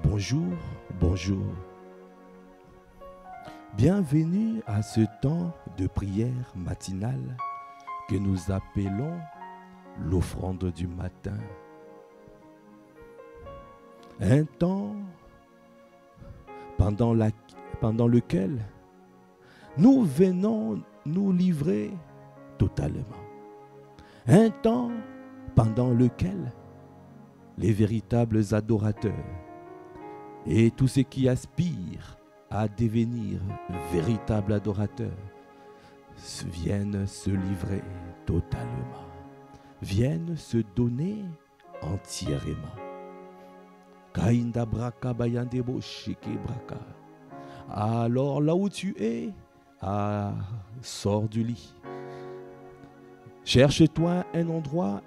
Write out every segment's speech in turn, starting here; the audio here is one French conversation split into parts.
Bonjour, bonjour. Bienvenue à ce temps de prière matinale que nous appelons l'offrande du matin. Un temps pendant lequel nous venons nous livrer totalement. Un temps pendant lequel les véritables adorateurs et tous ceux qui aspirent à devenir véritables adorateurs viennent se livrer totalement, viennent se donner entièrement. Kainda braka bayandebo shike braka. Alors là où tu es, sors du lit. Cherche-toi un endroit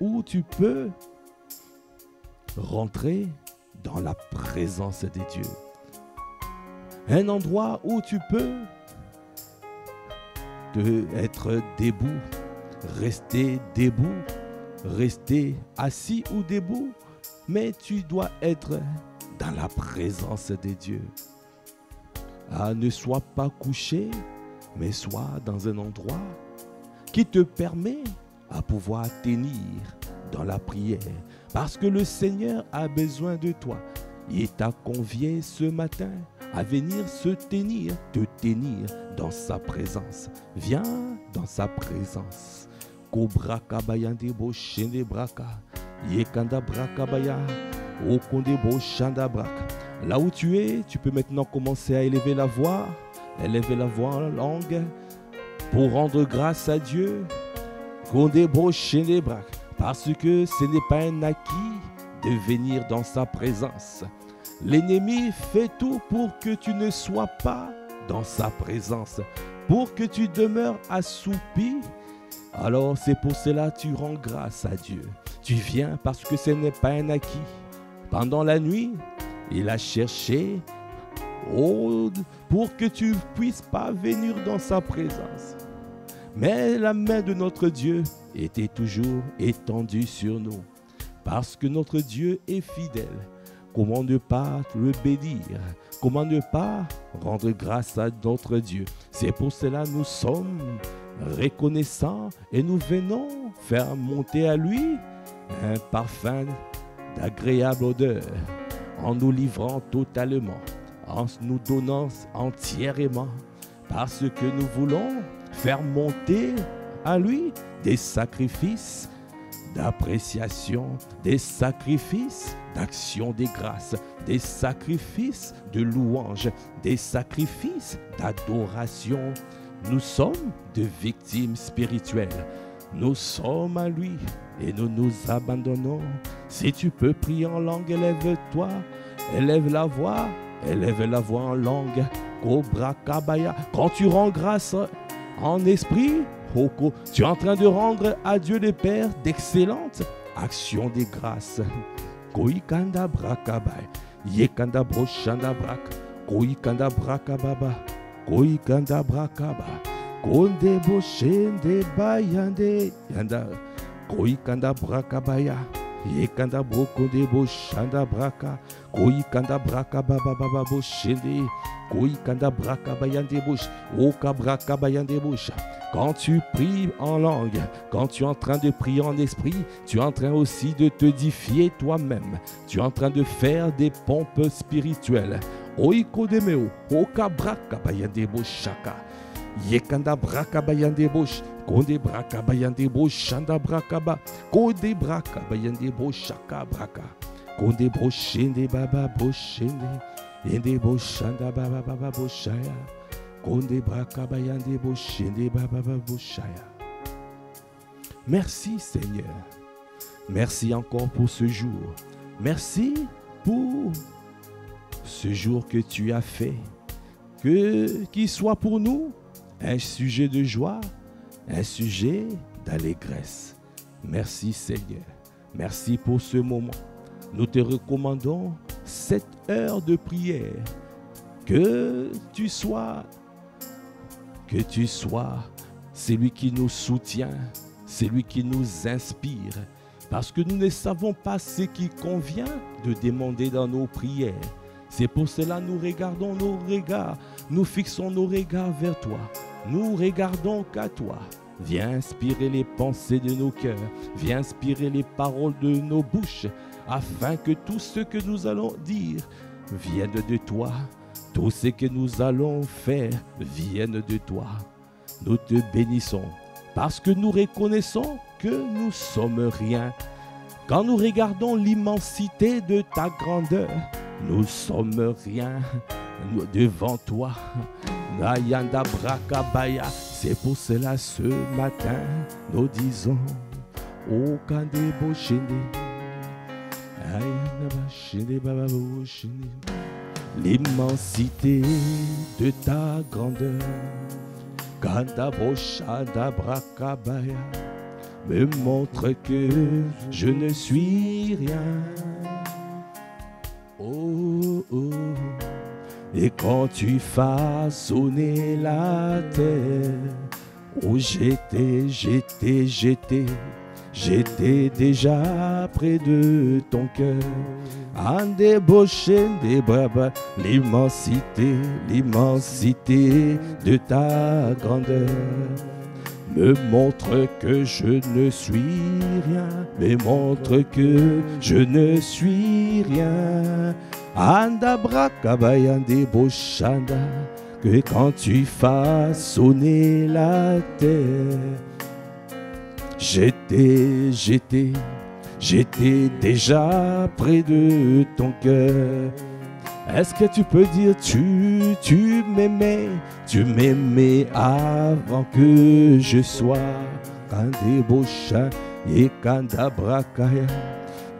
où tu peux rentrer dans la présence de Dieu. Un endroit où tu peux être debout, rester debout, rester assis ou debout, mais tu dois être dans la présence de Dieu. Ne sois pas couché, mais sois dans un endroit qui te permet à pouvoir tenir dans la prière. Parce que le Seigneur a besoin de toi. Il t'a convié ce matin à venir te tenir dans sa présence. Viens dans sa présence. Kobraka bayande bo shende braka. Yekanda braka baya. Okonde bo shanda braka. Là où tu es, tu peux maintenant commencer à élever la voix en langue pour rendre grâce à Dieu. Konde bo shende braka. Parce que ce n'est pas un acquis de venir dans sa présence. L'ennemi fait tout pour que tu ne sois pas dans sa présence, pour que tu demeures assoupi. Alors c'est pour cela que tu rends grâce à Dieu. Tu viens parce que ce n'est pas un acquis. Pendant la nuit, il a cherché pour que tu ne puisses pas venir dans sa présence. Mais la main de notre Dieu était toujours étendue sur nous. Parce que notre Dieu est fidèle. Comment ne pas le bénir? Comment ne pas rendre grâce à notre Dieu? C'est pour cela que nous sommes reconnaissants et nous venons faire monter à lui un parfum d'agréable odeur en nous livrant totalement, en nous donnant entièrement, parce que nous voulons faire monter à lui des sacrifices d'appréciation, des sacrifices d'action des grâces, des sacrifices de louange, des sacrifices d'adoration. Nous sommes des victimes spirituelles. Nous sommes à lui et nous nous abandonnons. Si tu peux prier en langue, élève-toi, élève la voix en langue. Cobra Kabaya. Quand tu rends grâce en esprit, tu es en train de rendre à Dieu le Père d'excellentes actions des grâces. Koikanda Brakabai, Yekanda Broshanda Brak, Koikanda Brakababa, Koikanda Brakaba, Konde Boshende Bayande, Yanda, Koikanda Brakabaya, Yekanda Brokonde Boshanda Braka, Koikanda Brakababa Boshende, Koikanda Brakabayande Bosh, Oka Brakabayande Bosh. Quand tu pries en langue, quand tu es en train de prier en esprit, tu es en train aussi de t'édifier toi-même. Tu es en train de faire des pompes spirituelles. Oiko demeo, oka braka bayande boshaka. Yekanda braka bayande bosh, konde braka bayande boshanda brakaba, konde braka bayande boshaka braka, konde boshende baba boshende, ende boshanda baba baba boshaya. Merci Seigneur. Merci encore pour ce jour. Merci pour ce jour que tu as fait. Qu'il soit pour nous un sujet de joie, un sujet d'allégresse. Merci Seigneur. Merci pour ce moment. Nous te recommandons cette heure de prière. Que tu sois celui qui nous soutient, celui qui nous inspire, parce que nous ne savons pas ce qui convient de demander dans nos prières. C'est pour cela que nous regardons nos regards, nous fixons nos regards vers toi. Nous regardons qu'à toi. Viens inspirer les pensées de nos cœurs, viens inspirer les paroles de nos bouches, afin que tout ce que nous allons dire vienne de toi. Tout ce que nous allons faire vienne de toi. Nous te bénissons parce que nous reconnaissons que nous sommes rien. Quand nous regardons l'immensité de ta grandeur, nous sommes rien devant toi. Nayanda Brakabaya. C'est pour cela ce matin, nous disons O Kande Boshene. L'immensité de ta grandeur, Kanda Boshada Brakabaya, me montre que je ne suis rien. Oh, oh. Et quand tu façonnais la terre, où j'étais déjà près de ton cœur. En débauché des bras, l'immensité de ta grandeur me montre que je ne suis rien, me montre que je ne suis rien. Anda brakabayande boshanda, que quand tu façonnais la terre, j'étais déjà près de ton cœur. Est-ce que tu peux dire tu m'aimais avant que je sois Kandebosha et Kandabrakaya.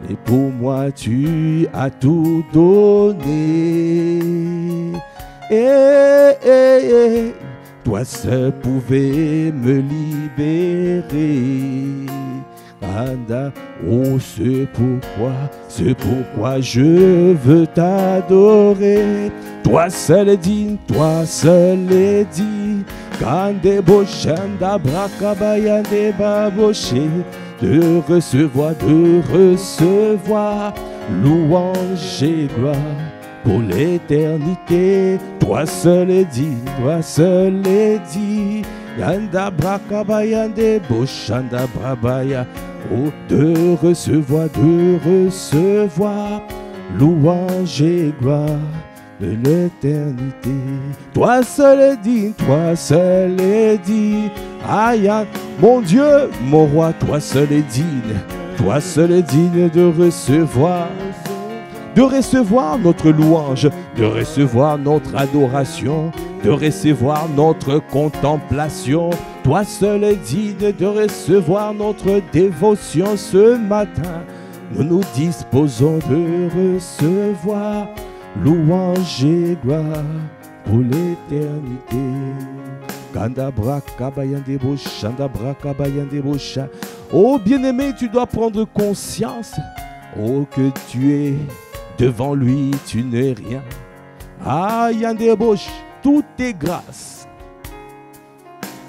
Et pour moi tu as tout donné. Toi seul pouvais me libérer. Kanda, oh c'est pourquoi je veux t'adorer. Toi seul est digne, Kande boshanda brakabaya de baboshe, de recevoir louange et gloire pour l'éternité. Toi seul est digne, Yanda brakabaya de boshanda brabaya. Oh, de recevoir louange et gloire de l'éternité. Toi seul est digne, aïe, mon Dieu, mon roi, toi seul est digne de recevoir notre louange, de recevoir notre adoration, de recevoir notre contemplation. Toi seul est digne de recevoir notre dévotion ce matin. Nous nous disposons de recevoir louange et gloire pour l'éternité. Oh bien-aimé, tu dois prendre conscience, oh que tu es devant lui, tu n'es rien. Ah, Yandebosh, tout est grâce.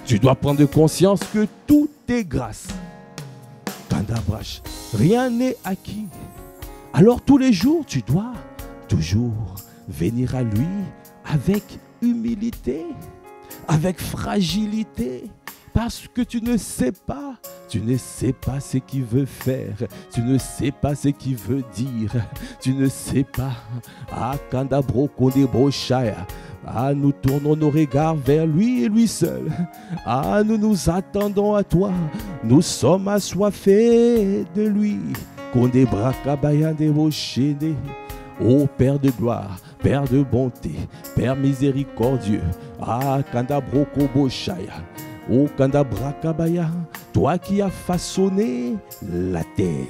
Tu dois prendre conscience que tout est grâce. Kandabrash, rien n'est acquis. Alors tous les jours, tu dois toujours venir à lui avec humilité, avec fragilité, parce que tu ne sais pas ce qu'il veut faire, tu ne sais pas ce qu'il veut dire, tu ne sais pas. Ah, Kandabro Kondeboshaya. Ah, nous tournons nos regards vers lui et lui seul. Ah, nous nous attendons à toi, nous sommes assoiffés de lui. Kondebrakabaya-deboshene. Ô Père de gloire, Père de bonté, Père miséricordieux. Ah, Kandabroko Boshaya. Ô Kandabrakabaya, toi qui as façonné la terre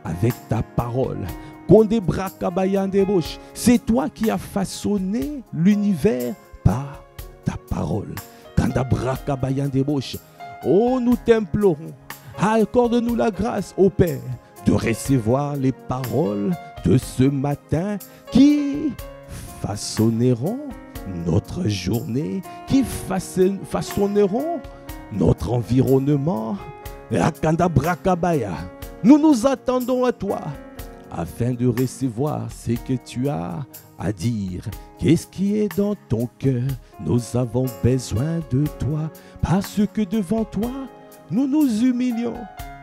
avec ta parole. C'est toi qui as façonné l'univers par ta parole. Oh, nous t'implorons, accorde-nous la grâce, ô Père, de recevoir les paroles de ce matin qui façonneront notre journée, qui façonneront notre environnement. Nous nous attendons à toi afin de recevoir ce que tu as à dire. Qu'est-ce qui est dans ton cœur? Nous avons besoin de toi parce que devant toi, nous nous humilions.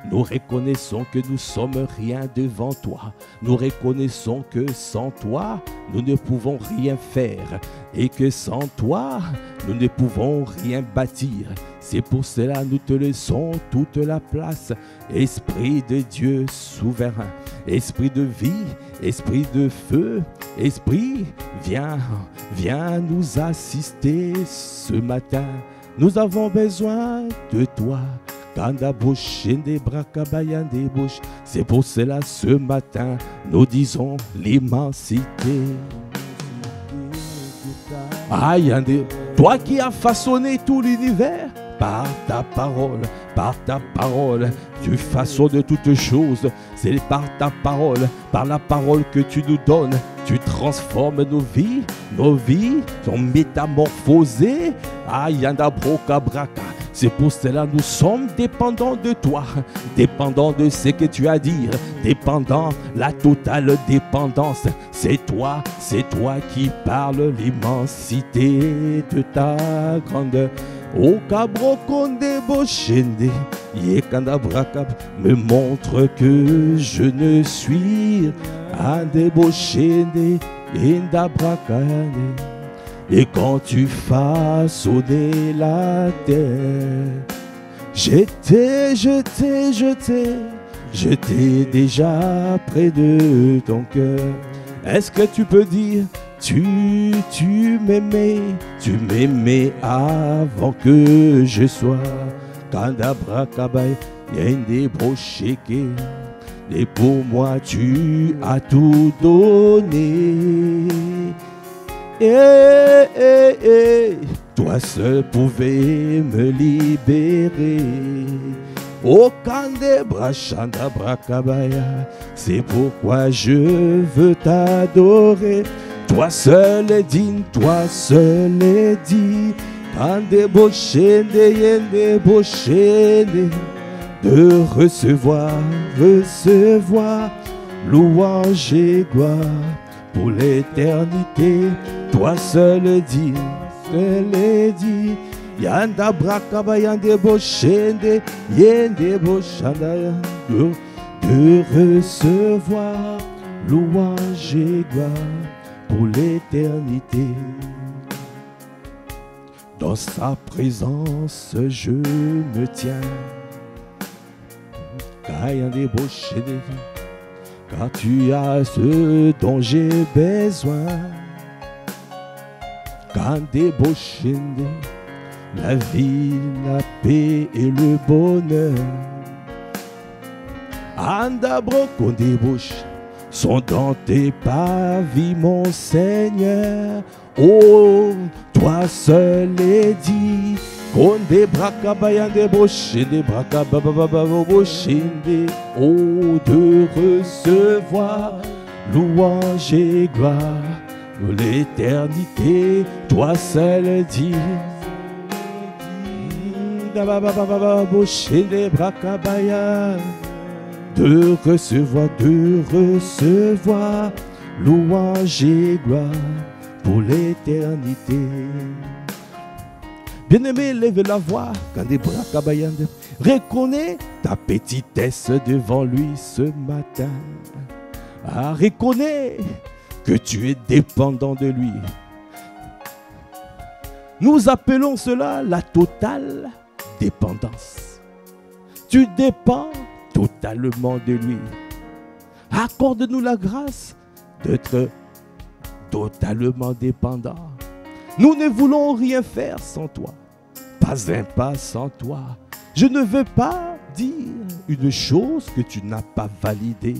Nous reconnaissons que nous sommes rien devant toi. Nous reconnaissons que sans toi, nous ne pouvons rien faire. Et que sans toi, nous ne pouvons rien bâtir. C'est pour cela que nous te laissons toute la place. Esprit de Dieu souverain, esprit de vie, esprit de feu, esprit, viens nous assister ce matin. Nous avons besoin de toi. C'est pour cela ce matin, nous disons l'immensité. Aïe, toi qui as façonné tout l'univers, par ta parole, tu façonnes toutes choses. C'est par ta parole, par la parole que tu nous donnes, tu transformes nos vies sont métamorphosées. Aïe, braka. C'est pour cela que nous sommes dépendants de toi, dépendants de ce que tu as à dire, dépendants, la totale dépendance. C'est toi qui parles, l'immensité de ta grandeur. O cabro konde boshende, yekanda brakab, me montre que je ne suis un déboshende, inda brakane. Et quand tu façonnais la terre, j'étais déjà près de ton cœur. Est-ce que tu peux dire, tu m'aimais avant que je sois Kandabra Kabay, Yende Brocheke. Et pour moi tu as tout donné. Toi seul pouvais me libérer. Oh Kandebra Chandabra Kabaya, c'est pourquoi je veux t'adorer. Toi seul est digne, toi seul est digne. Kandeboshende yende boshende, de recevoir louange et gloire pour l'éternité. Toi seul est digne, Yanda brakaba yande boshende, yende boshanda, de recevoir louange et gloire pour l'éternité. Dans sa présence je me tiens, car tu as ce dont j'ai besoin. Quand débochende, la vie, la paix et le bonheur, Andabro qu'on débouche, sont dans tes pavis, mon Seigneur. Oh, toi seul est dit, qu'on débrakabaya débauché, débrakababababababauchinde. Oh, de recevoir louange et gloire pour l'éternité. Toi seul est dit, de recevoir louange et gloire pour l'éternité. Bien-aimé, lève la voix, reconnais ta petitesse devant lui ce matin. Ah, reconnais que tu es dépendant de lui. Nous appelons cela la totale dépendance. Tu dépends totalement de lui. Accorde-nous la grâce d'être totalement dépendant. Nous ne voulons rien faire sans toi, pas un pas sans toi. Je ne veux pas dire une chose que tu n'as pas validée.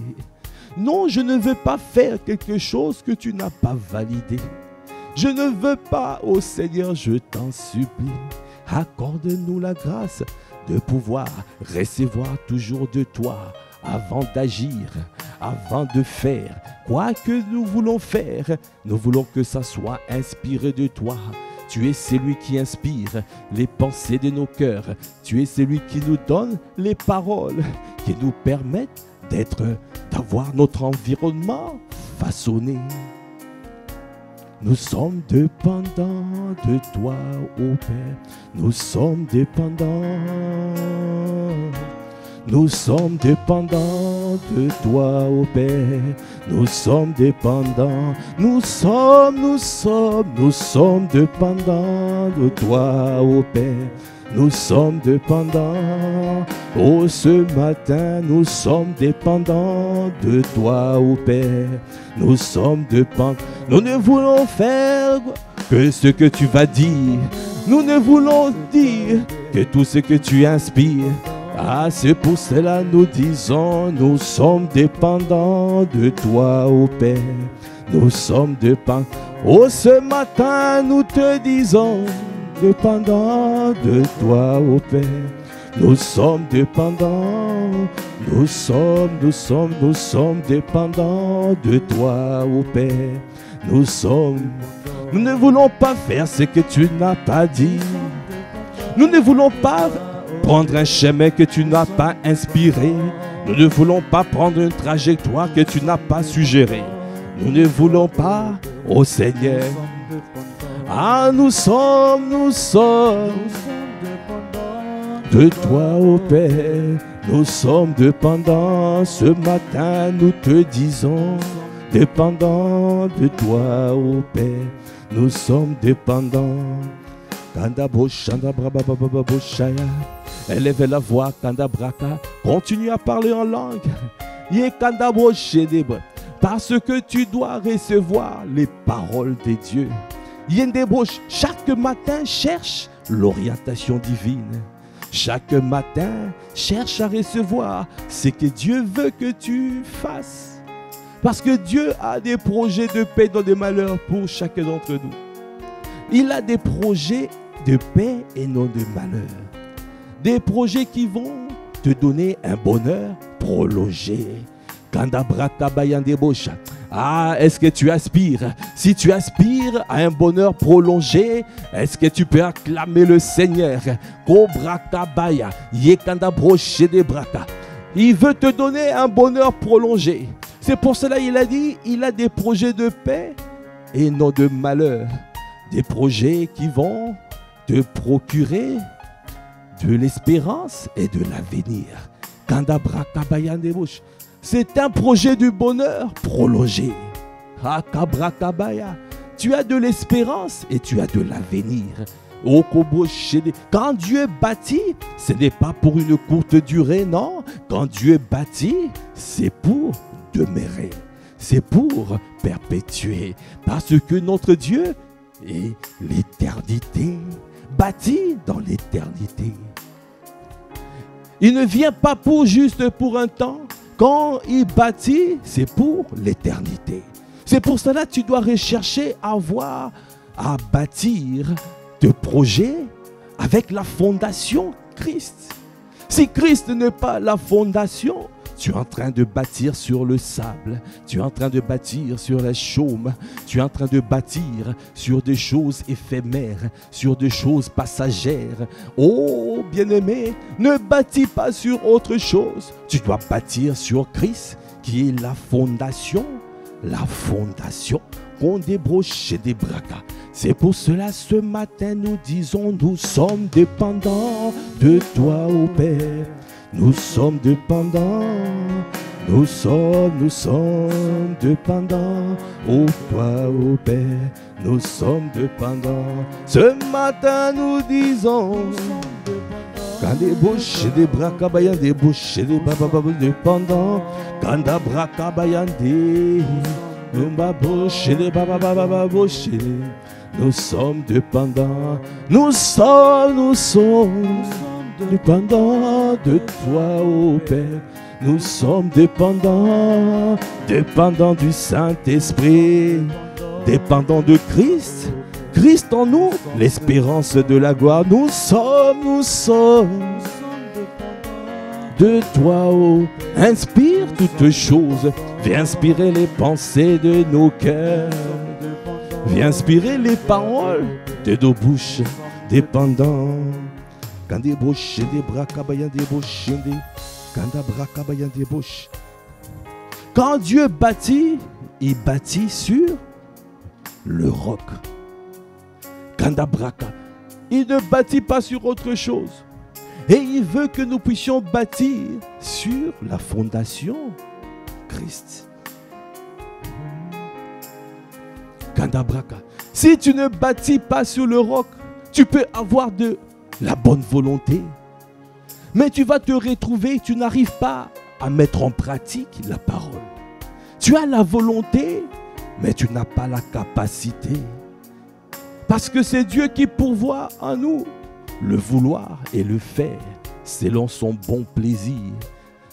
Non, je ne veux pas faire quelque chose que tu n'as pas validé. Je ne veux pas, ô Seigneur, je t'en supplie, accorde-nous la grâce de pouvoir recevoir toujours de toi avant d'agir, avant de faire. Quoi que nous voulons faire, nous voulons que ça soit inspiré de toi. Tu es celui qui inspire les pensées de nos cœurs. Tu es celui qui nous donne les paroles qui nous permettent d'avoir notre environnement façonné. Nous sommes dépendants de toi, ô Père. Nous sommes dépendants. Nous sommes dépendants de toi, ô Père. Nous sommes dépendants. Nous sommes dépendants de toi, ô Père. Nous sommes dépendants. Oh, ce matin, nous sommes dépendants de toi, ô Père. Nous sommes dépendants. Nous ne voulons faire que ce que tu vas dire. Nous ne voulons dire que tout ce que tu inspires. Ah, c'est pour cela nous disons, nous sommes dépendants de toi, ô Père. Nous sommes dépendants. Oh, ce matin, nous te disons, dépendants de toi, ô Père. Nous sommes dépendants. Nous sommes dépendants de toi, ô Père. Nous ne voulons pas faire ce que tu n'as pas dit. Nous ne voulons pas prendre un chemin que tu n'as pas inspiré. Nous ne voulons pas prendre une trajectoire que tu n'as pas suggérée. Nous ne voulons pas, ô Seigneur. Ah, nous sommes de toi, ô Père. Nous sommes dépendants. Ce matin, nous te disons, dépendants de toi, ô Père. Nous sommes dépendants. Élève la voix, Kandabraka. Continue à parler en langue. Parce que tu dois recevoir les paroles de Dieu. Chaque matin, cherche l'orientation divine. Chaque matin, cherche à recevoir ce que Dieu veut que tu fasses. Parce que Dieu a des projets de paix dans des malheurs pour chacun d'entre nous. Il a des projets de paix et non de malheur. Des projets qui vont te donner un bonheur prolongé. Ah, est-ce que tu aspires? Si tu aspires à un bonheur prolongé, est-ce que tu peux acclamer le Seigneur? Il veut te donner un bonheur prolongé. C'est pour cela qu'il a dit, il a des projets de paix et non de malheur. Des projets qui vont te procurer de l'espérance et de l'avenir. C'est un projet du bonheur prolongé. Tu as de l'espérance et tu as de l'avenir. Quand Dieu bâtit, ce n'est pas pour une courte durée, non. Quand Dieu bâtit, c'est pour demeurer. C'est pour perpétuer. Parce que notre Dieu est l'éternité, bâti dans l'éternité. Il ne vient pas juste pour un temps. Quand il bâtit, c'est pour l'éternité. C'est pour cela que tu dois rechercher à bâtir tes projets avec la fondation Christ. Si Christ n'est pas la fondation, tu es en train de bâtir sur le sable, tu es en train de bâtir sur la chaume, tu es en train de bâtir sur des choses éphémères, sur des choses passagères. Oh, bien-aimé, ne bâtis pas sur autre chose. Tu dois bâtir sur Christ, qui est la fondation qu'on débroche des bracas. C'est pour cela ce matin nous disons, nous sommes dépendants de toi, ô Père. Nous sommes dépendants, nous sommes dépendants, ô toi, ô Père, nous sommes dépendants. Ce matin nous disons, quand des bouches et des bras cabayan, des bouches et des babababos dépendants, quand des bras cabayan, des bouches et des babababos, nous sommes dépendants, nous sommes dépendants de toi, ô Père. Nous sommes dépendants du Saint-Esprit, dépendants de Christ. Christ en nous, l'espérance de la gloire. Nous sommes de toi, ô. Inspire toutes choses. Viens inspirer les pensées de nos cœurs. Viens inspirer les paroles de nos bouches. Dépendants. Quand des bouches, des bras cabayan, des bouches, quand des bras cabayan, des bouches, Quand Dieu bâtit, il bâtit sur le roc. Kandabraka. Il ne bâtit pas sur autre chose. Et il veut que nous puissions bâtir sur la fondation Christ. Kandabraka. Si tu ne bâtis pas sur le roc, tu peux avoir de la bonne volonté. Mais tu vas te retrouver, tu n'arrives pas à mettre en pratique la parole. Tu as la volonté, mais tu n'as pas la capacité. Parce que c'est Dieu qui pourvoit en nous le vouloir et le faire selon son bon plaisir.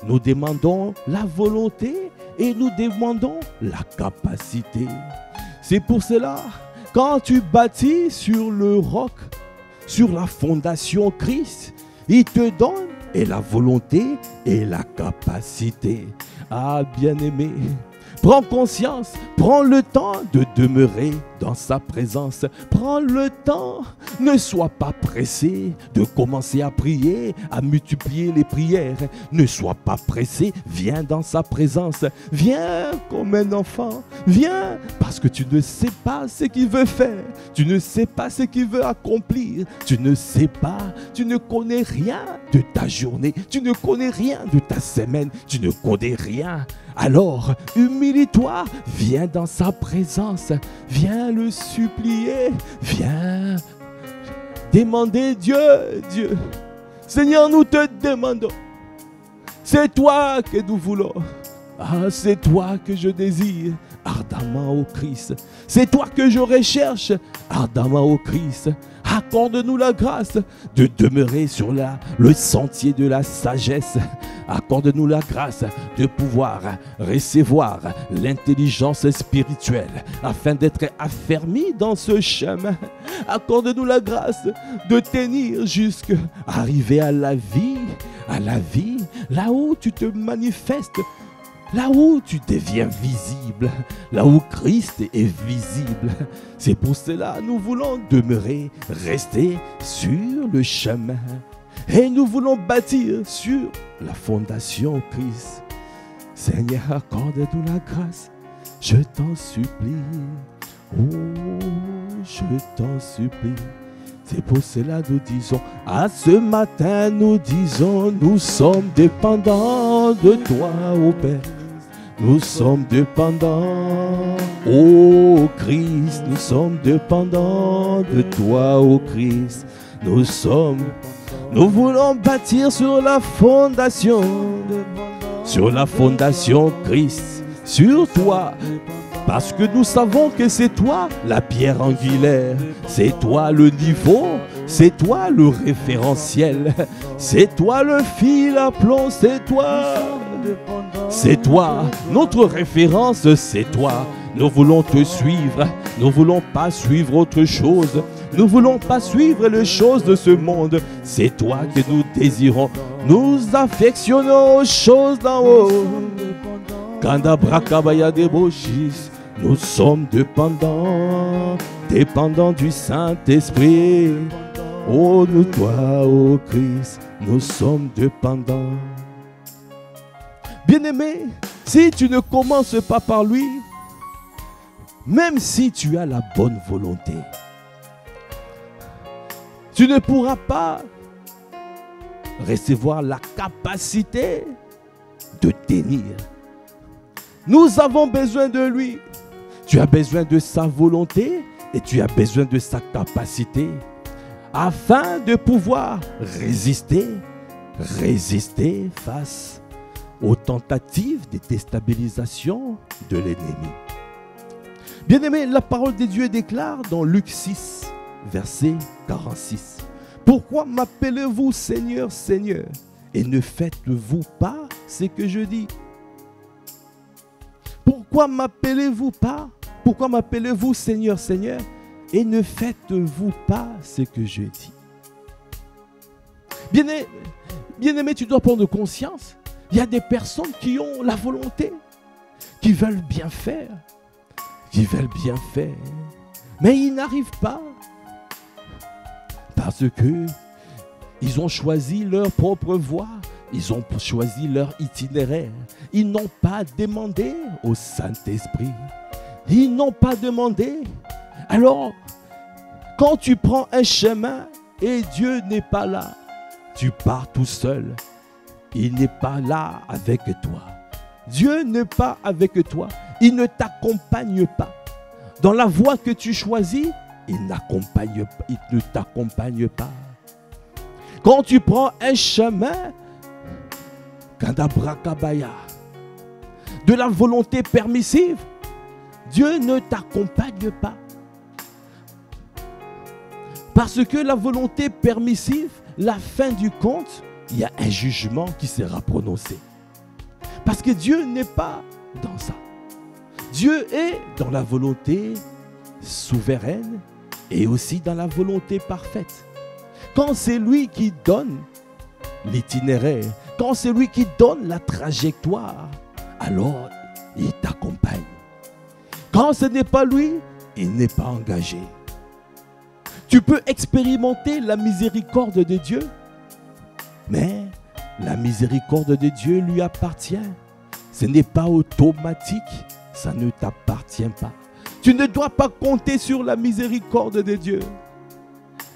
Nous demandons la volonté et nous demandons la capacité. C'est pour cela, quand tu bâtis sur le roc, sur la fondation Christ, il te donne et la volonté et la capacité. Ah, bien-aimé, prends conscience, prends le temps de demeurer dans sa présence. Prends le temps, ne sois pas pressé de commencer à prier, à multiplier les prières. Ne sois pas pressé, viens dans sa présence. Viens comme un enfant, viens parce que tu ne sais pas ce qu'il veut faire. Tu ne sais pas ce qu'il veut accomplir. Tu ne sais pas, tu ne connais rien de ta journée. Tu ne connais rien de ta semaine. Tu ne connais rien. Alors, humilie-toi, viens dans sa présence, viens le supplier, viens demander Dieu. Seigneur, nous te demandons, c'est toi que nous voulons, c'est toi que je désire ardemment au Christ, c'est toi que je recherche ardemment au Christ. Accorde-nous la grâce de demeurer sur le sentier de la sagesse. Accorde-nous la grâce de pouvoir recevoir l'intelligence spirituelle afin d'être affermis dans ce chemin. Accorde-nous la grâce de tenir jusqu'à arriver à la vie, là où tu te manifestes, là où tu deviens visible, là où Christ est visible. C'est pour cela que nous voulons demeurer, rester sur le chemin. Et nous voulons bâtir sur la fondation Christ. Seigneur, accorde-nous la grâce, je t'en supplie. Oh, je t'en supplie. C'est pour cela que nous disons, ce matin nous disons, nous sommes dépendants de toi, ô Père. Nous sommes dépendants, ô Christ, nous sommes dépendants de toi, ô Christ. Nous voulons bâtir sur la fondation Christ, sur toi. Parce que nous savons que c'est toi la pierre angulaire, c'est toi le niveau, c'est toi le référentiel, c'est toi le fil à plomb, c'est toi, notre référence, c'est toi. Nous voulons te suivre, nous ne voulons pas suivre autre chose, nous ne voulons pas suivre les choses de ce monde. C'est toi que nous désirons, nous affectionnons aux choses d'en haut. Kandabrakabaya deboshis. Nous sommes dépendants du Saint-Esprit. Oh, nous, toi, ô Christ, nous sommes dépendants. Bien-aimé, si tu ne commences pas par lui, même si tu as la bonne volonté, tu ne pourras pas recevoir la capacité de tenir. Nous avons besoin de lui. Tu as besoin de sa volonté et tu as besoin de sa capacité afin de pouvoir résister face aux tentatives de déstabilisation de l'ennemi. Bien-aimé, la parole de Dieu déclare dans Luc 6, verset 46. Pourquoi m'appelez-vous Seigneur, Seigneur, et ne faites-vous pas ce que je dis? Pourquoi m'appelez-vous pas? Pourquoi m'appelez-vous Seigneur, Seigneur, et ne faites-vous pas ce que je dis? Bien-aimé, tu dois prendre conscience. Il y a des personnes qui ont la volonté, qui veulent bien faire, mais ils n'arrivent pas parce que ils ont choisi leur propre voie, Ils ont choisi leur itinéraire. Ils n'ont pas demandé au Saint-Esprit. Ils n'ont pas demandé. Alors, quand tu prends un chemin et Dieu n'est pas là, tu pars tout seul. Il n'est pas là avec toi. Dieu n'est pas avec toi. Il ne t'accompagne pas. Dans la voie que tu choisis, il ne t'accompagne pas. Quand tu prends un chemin, Kandabrakabaya, de la volonté permissive, Dieu ne t'accompagne pas. Parce que la volonté permissive, la fin du compte, il y a un jugement qui sera prononcé. Parce que Dieu n'est pas dans ça. Dieu est dans la volonté souveraine et aussi dans la volonté parfaite. Quand c'est lui qui donne l'itinéraire, quand c'est lui qui donne la trajectoire, alors il t'accompagne. Quand ce n'est pas lui, il n'est pas engagé. Tu peux expérimenter la miséricorde de Dieu, mais la miséricorde de Dieu lui appartient. Ce n'est pas automatique, ça ne t'appartient pas. Tu ne dois pas compter sur la miséricorde de Dieu.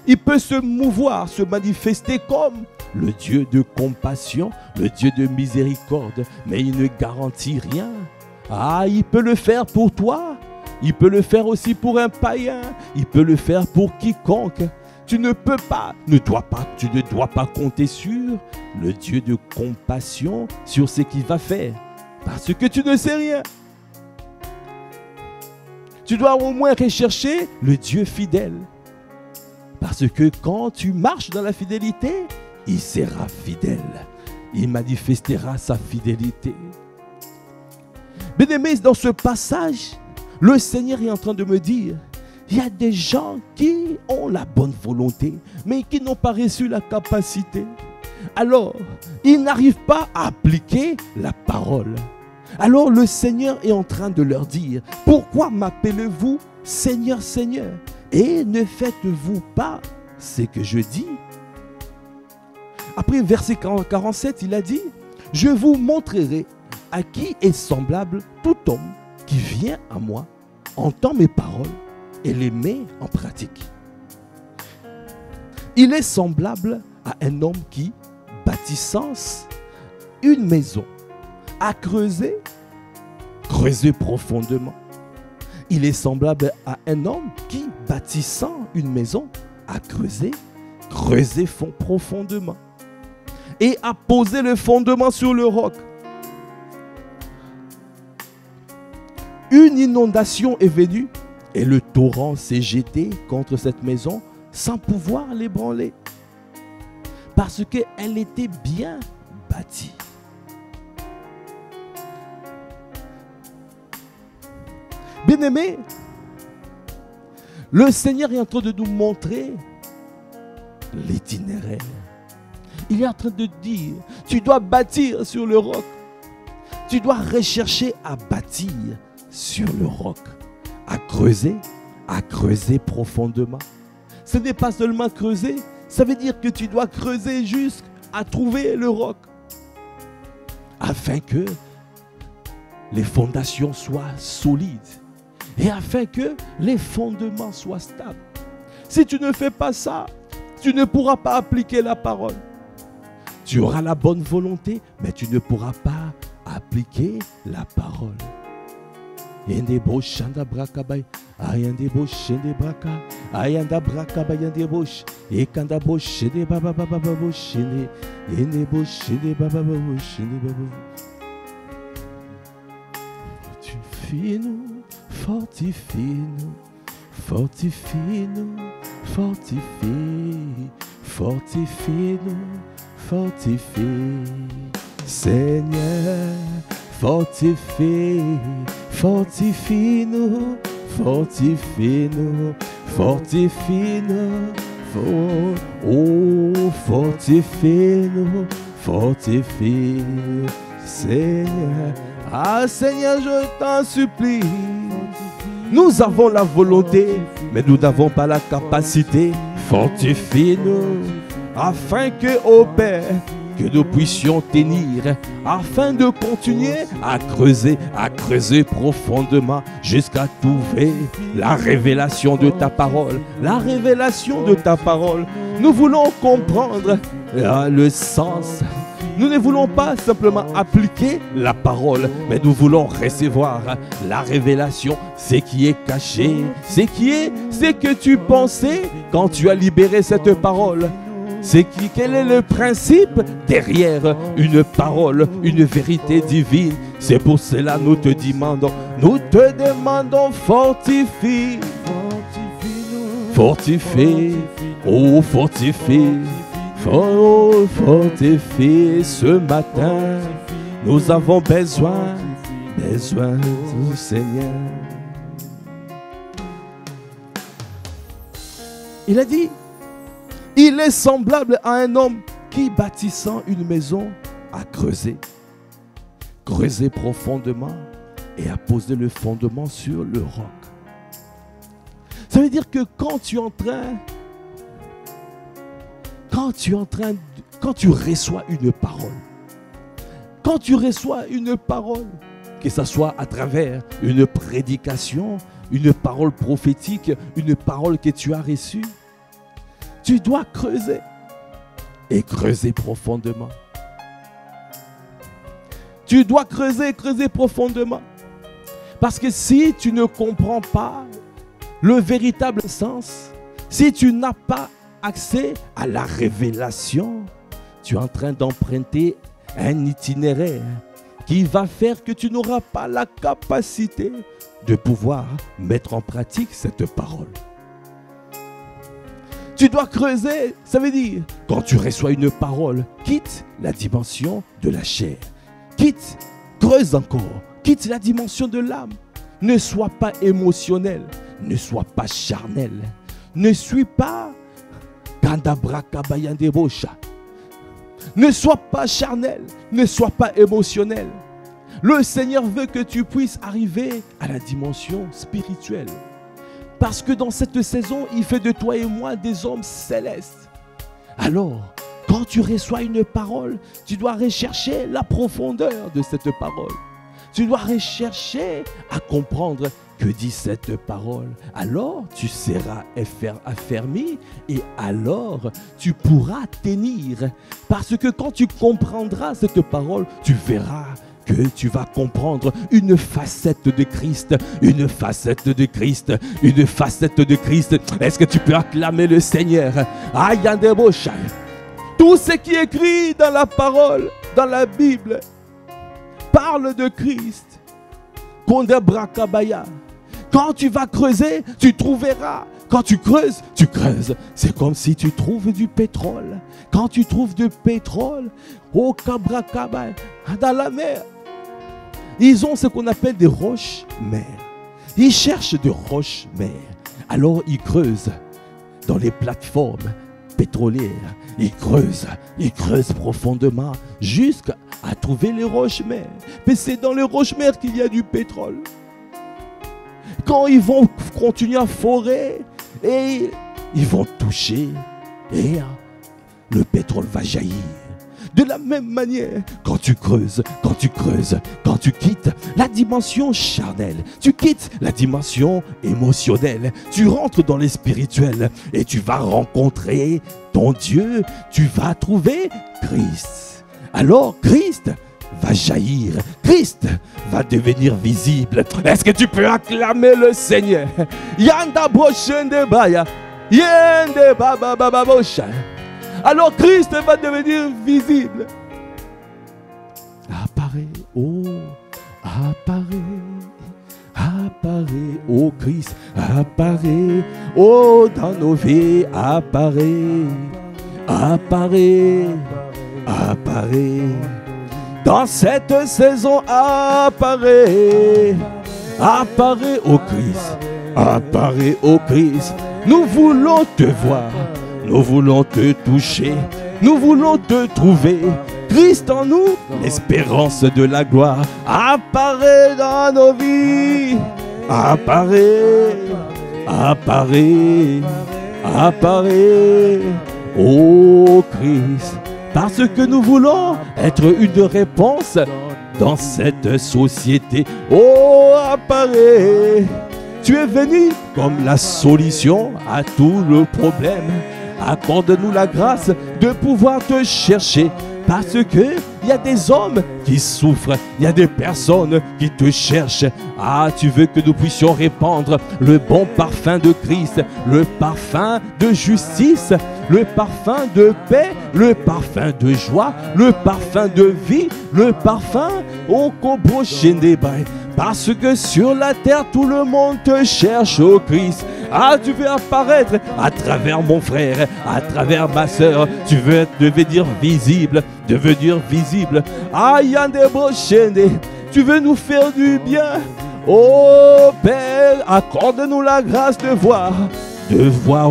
Il peut se mouvoir, se manifester comme le Dieu de compassion, le Dieu de miséricorde, mais il ne garantit rien. Ah, il peut le faire pour toi, il peut le faire aussi pour un païen, il peut le faire pour quiconque. Tu ne peux pas, tu ne dois pas compter sur le Dieu de compassion, sur ce qu'il va faire, parce que tu ne sais rien. Tu dois au moins rechercher le Dieu fidèle. Parce que quand tu marches dans la fidélité, il sera fidèle. Il manifestera sa fidélité. Bien-aimés, dans ce passage, le Seigneur est en train de me dire, il y a des gens qui ont la bonne volonté, mais qui n'ont pas reçu la capacité. Alors, ils n'arrivent pas à appliquer la parole. Alors le Seigneur est en train de leur dire, pourquoi m'appelez-vous Seigneur, Seigneur, et ne faites-vous pas ce que je dis? Après verset 47, il a dit, je vous montrerai à qui est semblable tout homme qui vient à moi, entend mes paroles et les met en pratique. Il est semblable à un homme qui, bâtissant une maison, a creusé profondément. Il est semblable à un homme qui, bâtissant une maison, a creusé profondément et a posé le fondement sur le roc. Une inondation est venue et le torrent s'est jeté contre cette maison sans pouvoir l'ébranler parce qu'elle était bien bâtie. Bien-aimés, le Seigneur est en train de nous montrer l'itinéraire. Il est en train de dire, tu dois bâtir sur le roc. Tu dois rechercher à bâtir sur le roc, à creuser profondément. Ce n'est pas seulement creuser, ça veut dire que tu dois creuser jusqu'à trouver le roc, afin que les fondations soient solides et afin que les fondements soient stables. Si tu ne fais pas ça, tu ne pourras pas appliquer la parole. Tu auras la bonne volonté, mais tu ne pourras pas appliquer la parole. Fortifie-nous, fortifie-nous, fortifie-nous, fortifie, fortifie-nous, fortifie, Seigneur, fortifie, fortifie-nous, fortifie-nous, fortifie-nous, oh, fortifie-nous, fortifie, Seigneur. Ah Seigneur, je t'en supplie. Nous avons la volonté, mais nous n'avons pas la capacité. Fortifie-nous, afin que, ô Père, que nous puissions tenir, afin de continuer à creuser profondément jusqu'à trouver la révélation de ta parole. La révélation de ta parole. Nous voulons comprendre le sens. Nous ne voulons pas simplement appliquer la parole, mais nous voulons recevoir la révélation, ce qui est caché, ce que tu pensais quand tu as libéré cette parole. Quel est le principe derrière une parole, une vérité divine? C'est pour cela que nous te demandons, fortifie, fortifie, oh fortifie. Fortifie ce matin, nous avons besoin du Seigneur. Il a dit, il est semblable à un homme qui, bâtissant une maison, a creusé profondément et a posé le fondement sur le roc. Ça veut dire que quand tu reçois une parole, que ce soit à travers une prédication, une parole prophétique, une parole que tu as reçue, tu dois creuser et creuser profondément. Tu dois creuser profondément. Parce que si tu ne comprends pas le véritable sens, si tu n'as pas accès à la révélation, tu es en train d'emprunter un itinéraire qui va faire que tu n'auras pas la capacité de pouvoir mettre en pratique cette parole. Tu dois creuser, ça veut dire, quand tu reçois une parole, quitte la dimension de la chair, creuse encore, quitte la dimension de l'âme. Ne sois pas émotionnel, ne sois pas charnel, ne suis pas ne sois pas charnel, ne sois pas émotionnel. Le Seigneur veut que tu puisses arriver à la dimension spirituelle. Parce que dans cette saison, il fait de toi et moi des hommes célestes. Alors, quand tu reçois une parole, tu dois rechercher la profondeur de cette parole. Tu dois rechercher à comprendre que dit cette parole. Alors tu seras affermi et alors tu pourras tenir. Parce que quand tu comprendras cette parole, tu verras que tu vas comprendre une facette de Christ, une facette de Christ, une facette de Christ. Est-ce que tu peux acclamer le Seigneur? Tout ce qui est écrit dans la parole, dans la Bible, parle de Christ. Quand tu vas creuser, tu trouveras. Quand tu creuses, tu creuses. C'est comme si tu trouves du pétrole. Quand tu trouves du pétrole, au Kabrakaba, dans la mer, ils ont ce qu'on appelle des roches-mères. Ils cherchent des roches-mères. Alors ils creusent dans les plateformes pétrolières. Ils creusent profondément jusqu'à trouver les roches-mères. Mais c'est dans les roches-mères qu'il y a du pétrole. Quand ils vont continuer à forer et ils vont toucher et le pétrole va jaillir. De la même manière, quand tu creuses, quand tu quittes la dimension charnelle, tu quittes la dimension émotionnelle, tu rentres dans les spirituels et tu vas rencontrer ton Dieu, tu vas trouver Christ. Alors Christ va jaillir, Christ va devenir visible. Est-ce que tu peux acclamer le Seigneur? Yanda boshende baya, yende baba baba bosha. Alors Christ va devenir visible. Apparaît, oh, oh Christ, apparaît, oh dans nos vies, apparaît. Dans cette saison, apparaît, ô Christ, nous voulons te voir, nous voulons te toucher, nous voulons te trouver. Christ en nous, l'espérance de la gloire, apparaît dans nos vies, apparaît, ô Christ, Parce que nous voulons être une réponse dans cette société. Oh, apparaît. Tu es venu comme la solution à tout le problème. Accorde-nous la grâce de pouvoir te chercher. Parce que il y a des hommes qui souffrent, il y a des personnes qui te cherchent. Ah, tu veux que nous puissions répandre le bon parfum de Christ, le parfum de justice, le parfum de paix, le parfum de joie, le parfum de vie, le parfum au Koboshendebai. Parce que sur la terre, tout le monde te cherche, au Christ. Ah, tu veux apparaître à travers mon frère, à travers ma soeur. Tu veux devenir visible, devenir visible. Ah, Yandeboshende, tu veux nous faire du bien. Oh Père, accorde-nous la grâce de voir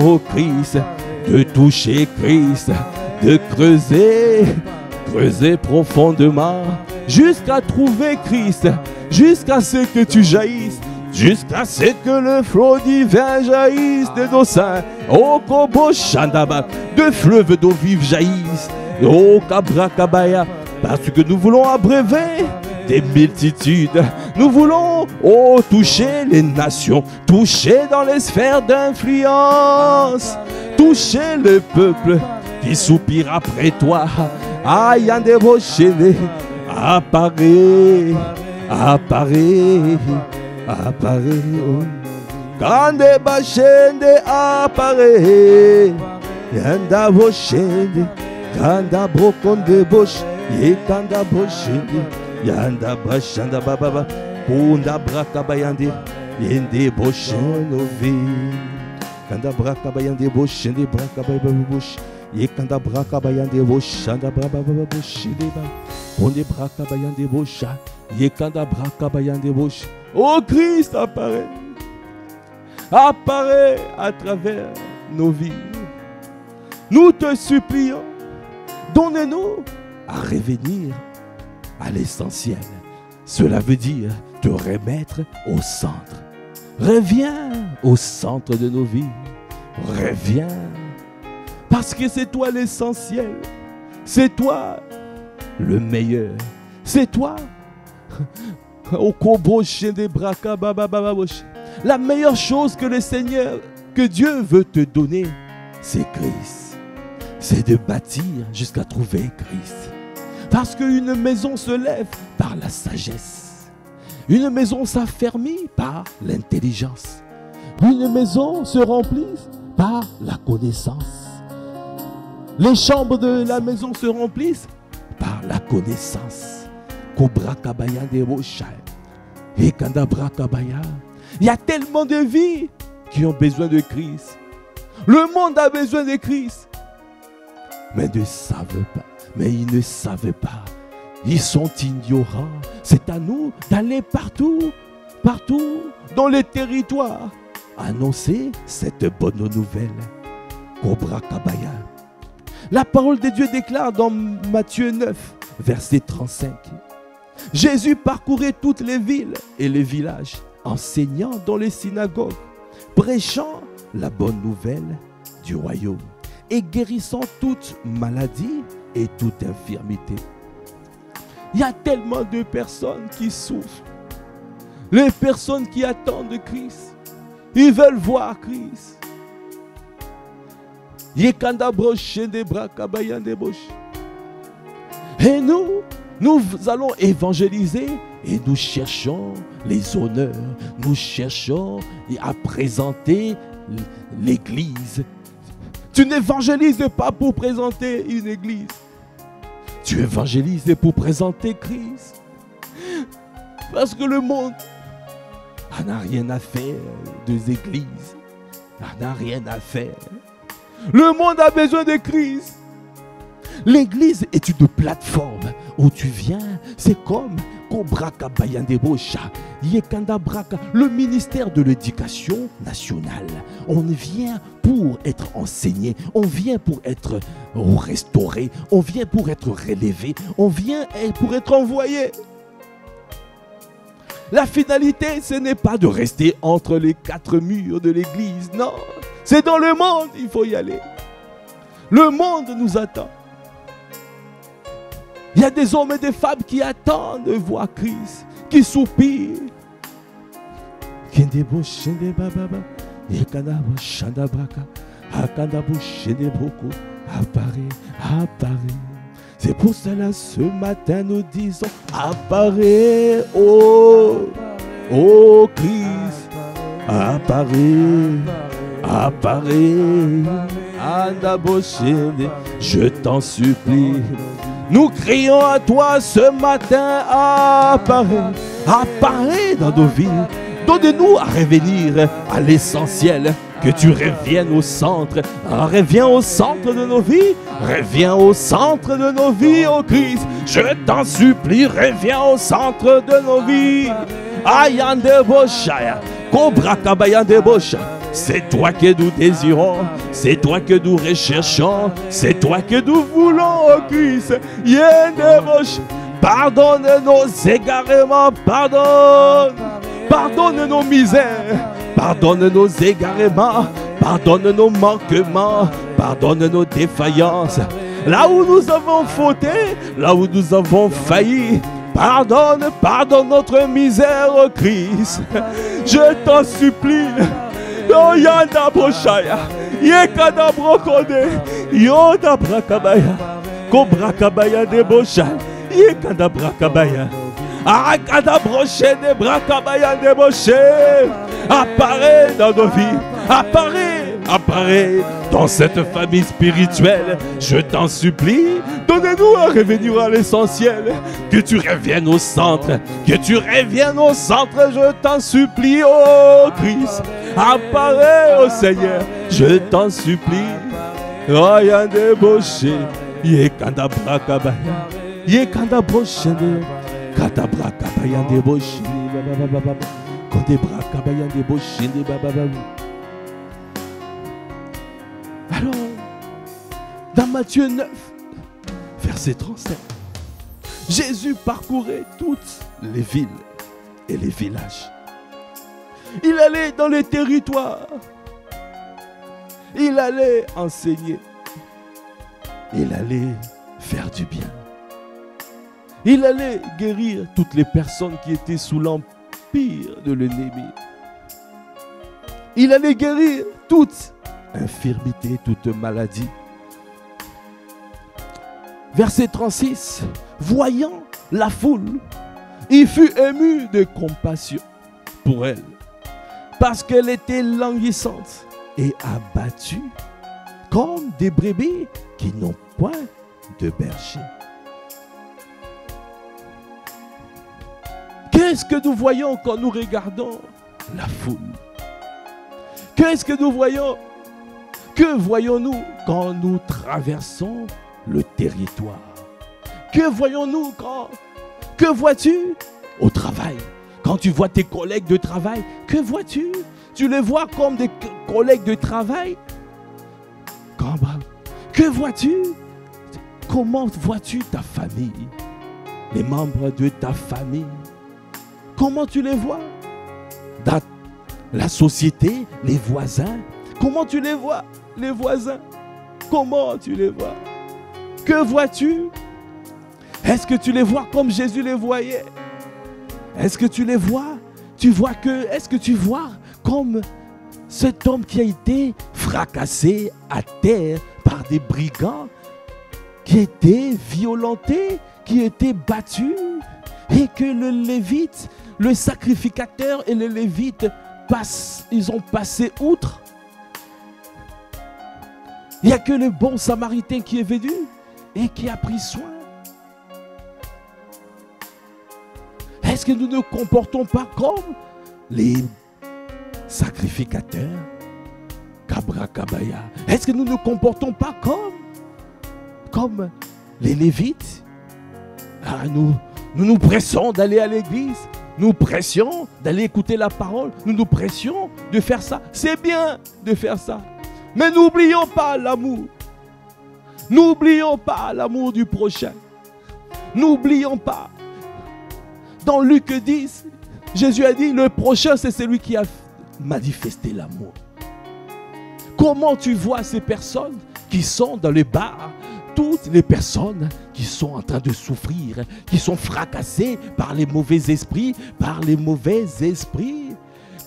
au Christ, de toucher Christ, de creuser profondément jusqu'à trouver Christ, jusqu'à ce que tu jaillisses, jusqu'à ce que le flot divin jaillisse de nos seins. Oh Kobo Shandaba, de fleuves d'eau vive jaillissent. Oh Kabrakabaya, parce que nous voulons abreuver des multitudes. Nous voulons toucher les nations, toucher dans les sphères d'influence, toucher le peuple qui soupire après toi. Ayandeboshene, apparaît, apparaît, apparaît. Kande bashende apparaît. Yanda boshende, kanda brokonde bosh, ye kanda boshende. Yanda bashanda baba, kunda brakabayande, yende boshenovi. Kanda brakabayande boshende brakabayaba bosh, ye kanda brakabayande boshanda baba boshideba. Konde brakabayande bosha, ye kanda brakabayande bosh. Oh Christ apparaît. Apparaît à travers nos vies. Nous te supplions, donne-nous à revenir à l'essentiel. Cela veut dire te remettre au centre. Reviens au centre de nos vies. Reviens. Parce que c'est toi l'essentiel. C'est toi le meilleur. C'est toi. La meilleure chose que le Seigneur, que Dieu veut te donner, c'est Christ. C'est de bâtir jusqu'à trouver Christ. Parce qu'une maison se lève par la sagesse. Une maison s'affermit par l'intelligence. Une maison se remplit par la connaissance. Les chambres de la maison se remplissent par la connaissance. Il y a tellement de vies qui ont besoin de Christ. Le monde a besoin de Christ. Mais ne savent pas. Mais ils ne savent pas. Ils sont ignorants. C'est à nous d'aller partout, partout, dans les territoires, annoncer cette bonne nouvelle. Cobra Kabaya. La parole de Dieu déclare dans Matthieu 9, verset 35. Jésus parcourait toutes les villes et les villages, enseignant dans les synagogues, prêchant la bonne nouvelle du royaume et guérissant toute maladie et toute infirmité. Il y a tellement de personnes qui souffrent. Les personnes qui attendent Christ, ils veulent voir Christ. Et nous allons évangéliser et nous cherchons les honneurs. Nous cherchons à présenter l'église. Tu n'évangélises pas pour présenter une église. Tu évangélises pour présenter Christ. Parce que le monde n'a rien à faire des églises. N'a rien à faire. Le monde a besoin de Christ. L'église est une plateforme où tu viens. C'est comme le ministère de l'éducation nationale. On vient pour être enseigné, on vient pour être restauré, on vient pour être relevé, on vient pour être envoyé. La finalité, ce n'est pas de rester entre les quatre murs de l'église, non. C'est dans le monde, il faut y aller. Le monde nous attend. Il y a des hommes et des femmes qui attendent de voir Christ, qui soupirent. C'est pour cela ce matin nous disons, apparaît, oh Christ, apparaît, je t'en supplie. Nous crions à toi ce matin, apparaît dans nos vies. Donne-nous à revenir à l'essentiel, que tu reviennes au centre. Reviens au centre de nos vies, reviens au centre de nos vies, oh Christ. Je t'en supplie, reviens au centre de nos vies. Ayande Boshaya, Cobra Kabayande Bosha. C'est toi que nous désirons, c'est toi que nous recherchons, c'est toi que nous voulons, oh Christ. Yende Bosh. Pardonne nos égarements, pardonne nos misères, pardonne nos égarements, pardonne nos manquements, pardonne nos défaillances. Là où nous avons fauté, là où nous avons failli, pardonne notre misère, oh Christ. Je t'en supplie. Oh yanda broshaya, yekada brokode, yoda brakabaya, cobra kabaya de boshaya, yekada brakabaya. Akadabrochet de Brakabaya de Boshe. Apparaît dans nos vies. Apparaît dans cette famille spirituelle. Je t'en supplie. Donne-nous à revenir à l'essentiel. Que tu reviennes au centre. Je t'en supplie, oh Christ. Apparaît, oh Seigneur. Je t'en supplie. Roya de Boshe. Yekanda Brakabaya. Yekanda Boshe. Katabra kabayan de boshini baba. Kodebra kabayan de boshini baba. Alors, dans Matthieu 9, verset 37, Jésus parcourait toutes les villes et les villages. Il allait dans les territoires. Il allait enseigner. Il allait faire du bien. Il allait guérir toutes les personnes qui étaient sous l'empire de l'ennemi. Il allait guérir toute infirmité, toute maladie. Verset 36. Voyant la foule, il fut ému de compassion pour elle, parce qu'elle était languissante et abattue, comme des brebis qui n'ont point de berger. Qu'est-ce que nous voyons quand nous regardons la foule? Qu'est-ce que nous voyons? Que voyons-nous quand nous traversons le territoire? Que voyons-nous quand? Que vois-tu au travail? Quand tu vois tes collègues de travail, que vois-tu? Tu les vois comme des collègues de travail? Que vois-tu? Comment vois-tu ta famille? Les membres de ta famille? Comment tu les vois? Dans la société, les voisins. Comment tu les vois? Les voisins. Comment tu les vois? Que vois-tu? Est-ce que tu les vois comme Jésus les voyait? Est-ce que tu les vois? Est-ce que tu vois comme cet homme qui a été fracassé à terre par des brigands, qui a été violenté, qui a été battu, et que le Lévite, le sacrificateur et le Lévite, ils ont passé outre? Il n'y a que le bon Samaritain qui est venu et qui a pris soin. Est-ce que nous ne comportons pas comme les sacrificateurs? Kabrakabaya. Est-ce que nous ne comportons pas comme les Lévites? Nous pressons d'aller à l'église. Nous pressions d'aller écouter la parole. Nous pressions de faire ça. C'est bien de faire ça. Mais n'oublions pas l'amour. N'oublions pas l'amour du prochain. N'oublions pas. Dans Luc 10, Jésus a dit, le prochain, c'est celui qui a manifesté l'amour. Comment tu vois ces personnes qui sont dans les bars, toutes les personnes qui sont en train de souffrir, qui sont fracassées par les mauvais esprits,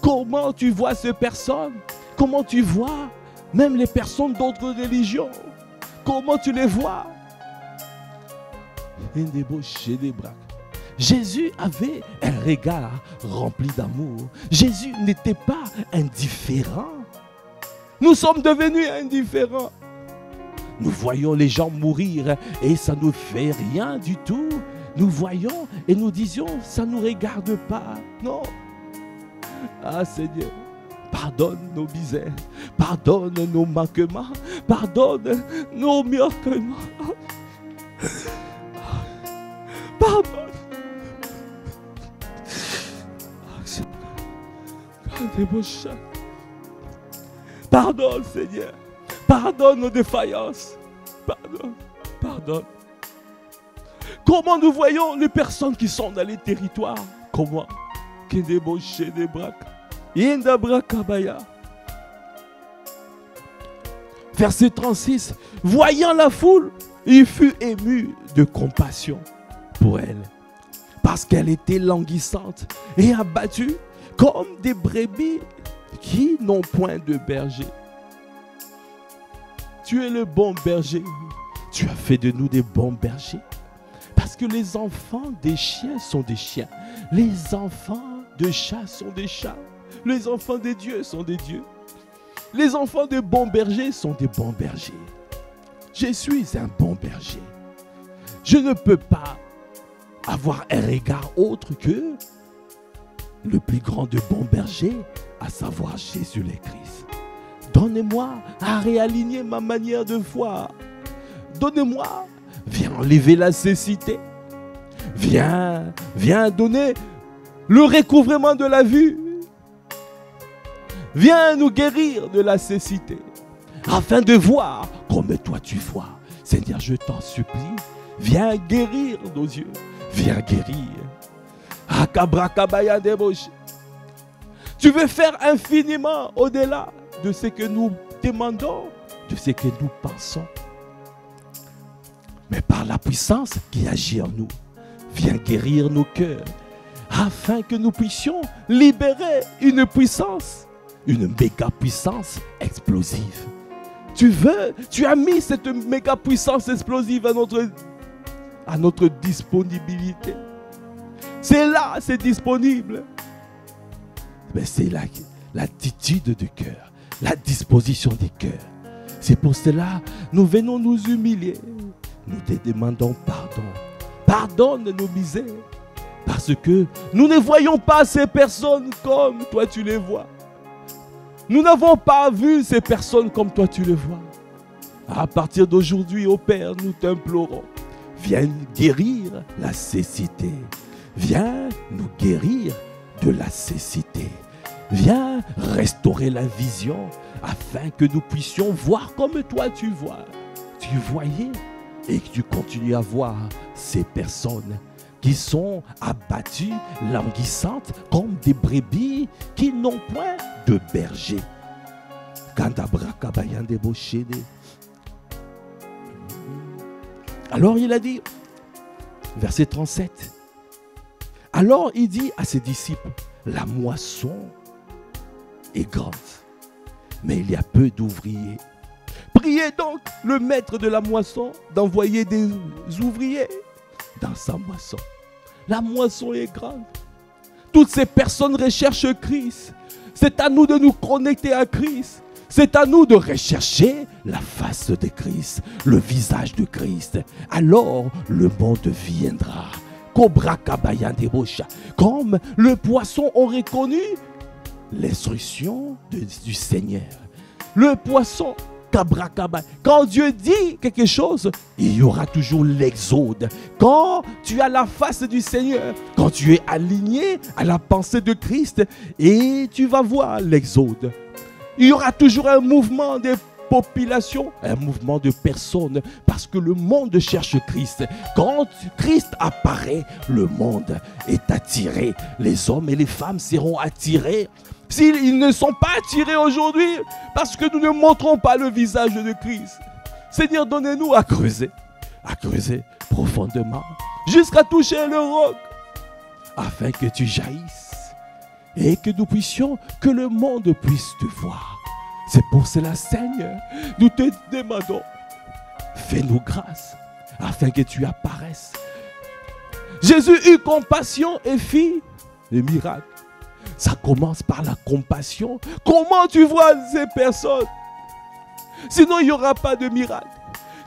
Comment tu vois ces personnes? Comment tu vois même les personnes d'autres religions? Comment tu les vois? Jésus avait un regard rempli d'amour. Jésus n'était pas indifférent. Nous sommes devenus indifférents. Nous voyons les gens mourir et ça ne nous fait rien du tout. Nous voyons et nous disions, ça ne nous regarde pas. Non. Ah Seigneur, pardonne nos misères, pardonne nos manquements, pardonne nos manquements. Pardonne. Pardonne Seigneur. Pardonne nos défaillances. Pardonne. Comment nous voyons les personnes qui sont dans les territoires? Comment? Verset 36. Voyant la foule, il fut ému de compassion pour elle, parce qu'elle était languissante et abattue comme des brebis qui n'ont point de berger. Tu es le bon berger. Tu as fait de nous des bons bergers. Parce que les enfants des chiens sont des chiens. Les enfants de chats sont des chats. Les enfants des dieux sont des dieux. Les enfants des bons bergers sont des bons bergers. Je suis un bon berger. Je ne peux pas avoir un regard autre que le plus grand de bons bergers, à savoir Jésus le Christ. Donnez-moi à réaligner ma manière de voir. Donnez-moi, viens enlever la cécité. Viens donner le recouvrement de la vue. Viens nous guérir de la cécité, afin de voir comme toi tu vois. Seigneur, je t'en supplie, viens guérir nos yeux. Viens guérir. Tu veux faire infiniment au-delà de ce que nous demandons, de ce que nous pensons. Mais par la puissance qui agit en nous, viens guérir nos cœurs, afin que nous puissions libérer une puissance, une méga puissance explosive. Tu as mis cette méga puissance explosive à notre disponibilité. C'est là, c'est disponible. Mais c'est l'attitude du cœur, la disposition du cœur. C'est pour cela nous venons nous humilier. Nous te demandons pardon. Pardonne nos misères. Parce que nous ne voyons pas ces personnes comme toi tu les vois. Nous n'avons pas vu ces personnes comme toi tu les vois. À partir d'aujourd'hui, ô Père, nous t'implorons. Viens guérir la cécité. Viens nous guérir de la cécité. Viens restaurer la vision afin que nous puissions voir comme toi tu vois. Tu voyais et que tu continues à voir ces personnes qui sont abattues, languissantes comme des brebis qui n'ont point de berger. Alors il a dit, verset 37, alors il dit à ses disciples, la moisson est grande, mais il y a peu d'ouvriers. Priez donc le maître de la moisson d'envoyer des ouvriers dans sa moisson. La moisson est grande. Toutes ces personnes recherchent Christ. C'est à nous de nous connecter à Christ. C'est à nous de rechercher la face de Christ, le visage de Christ. Alors le monde viendra. Comme le poisson aurait connu l'instruction du Seigneur. Le poisson, quand Dieu dit quelque chose, il y aura toujours l'exode. Quand tu as la face du Seigneur, quand tu es aligné à la pensée de Christ, et tu vas voir l'exode. Il y aura toujours un mouvement des populations, un mouvement de personnes, parce que le monde cherche Christ. Quand Christ apparaît, le monde est attiré. Les hommes et les femmes seront attirés. S'ils ne sont pas attirés aujourd'hui, parce que nous ne montrons pas le visage de Christ. Seigneur, donnez-nous à creuser. à creuser profondément jusqu'à toucher le roc, afin que tu jaillisses et que nous puissions, que le monde puisse te voir. C'est pour cela, Seigneur, nous te demandons, fais-nous grâce afin que tu apparaisses. Jésus eut compassion et fit les miracles. Ça commence par la compassion. Comment tu vois ces personnes? Sinon, il n'y aura pas de miracle.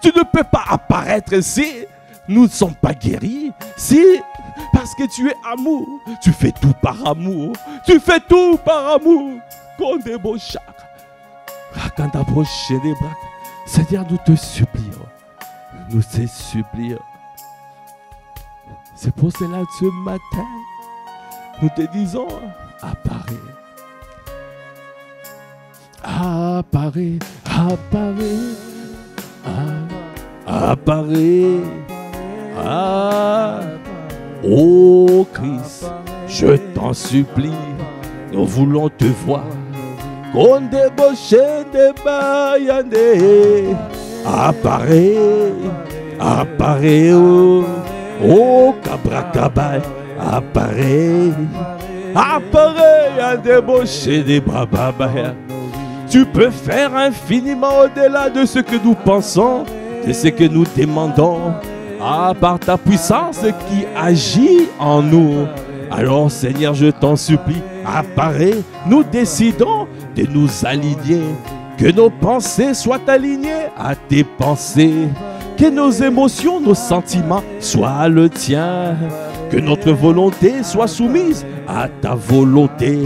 Tu ne peux pas apparaître si nous ne sommes pas guéris. Si, parce que tu es amour, tu fais tout par amour. Tu fais tout par amour. Seigneur, nous te supplions. Nous te supplions. C'est pour cela que ce matin, nous te disons, apparais. Apparais, apparais, apparais. Oh Christ, je t'en supplie, nous voulons te voir. Apparais, apparais, oh Kabrakabay, apparais, apparais, à débaucher des bababaya. Tu peux faire infiniment au-delà de ce que nous pensons, de ce que nous demandons, par ta puissance qui agit en nous. Alors Seigneur, je t'en supplie, apparais, nous décidons de nous aligner, que nos pensées soient alignées à tes pensées, que nos émotions, nos sentiments soient le tien, que notre volonté soit soumise à ta volonté,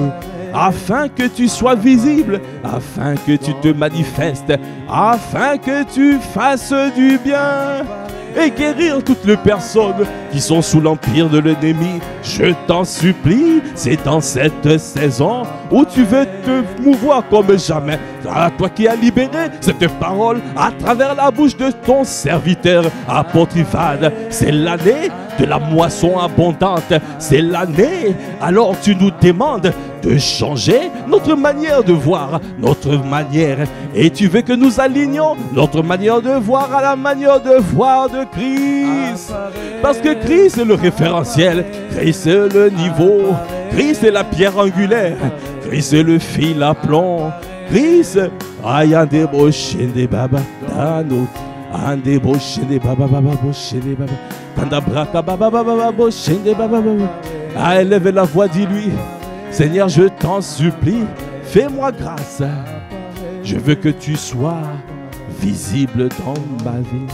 afin que tu sois visible, afin que tu te manifestes, afin que tu fasses du bien et guérir toutes les personnes qui sont sous l'empire de l'ennemi. Je t'en supplie, c'est dans cette saison où tu veux te mouvoir comme jamais. À toi qui as libéré cette parole à travers la bouche de ton serviteur apôtre Ivan. C'est l'année de la moisson abondante. C'est l'année, alors tu nous demandes de changer notre manière de voir, notre manière. Et tu veux que nous alignions notre manière de voir à la manière de voir de Christ. Parce que Christ est le référentiel, Christ est le niveau, Christ est la pierre angulaire, Christ est le fil à plomb, Christ, ayande boshende baba dano, ande boshende baba baba boshende baba, kanda braka baba baba boshende baba baba. Élève la voix, dis-lui, Seigneur, je t'en supplie, fais-moi grâce. Je veux que tu sois visible dans ma vie.